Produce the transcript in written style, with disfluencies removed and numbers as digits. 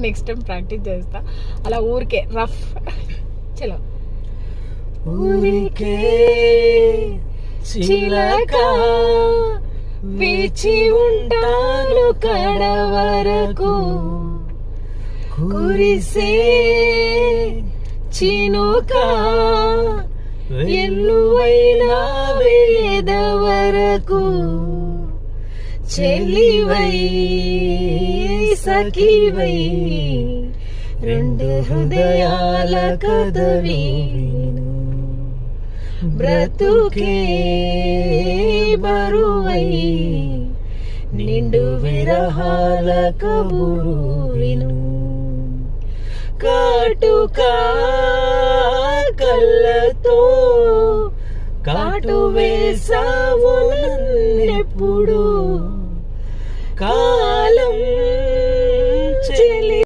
Next time practice చేస్తా అలా ఊరికే రఫ్. చలో. ఊరికే చిలక వేచి ఉంటాను కడ వరకు, కురిసే చినుక ఎల్లువైనా వేద వరకు, చెలివై సఖివై రెండు హృదయాల కథ విను, బ్రతుకే బరువై నిండు విరహాల కబురు విను, కాటుక కళ్ళతో కాటు వేసావు నన్నెప్పుడు,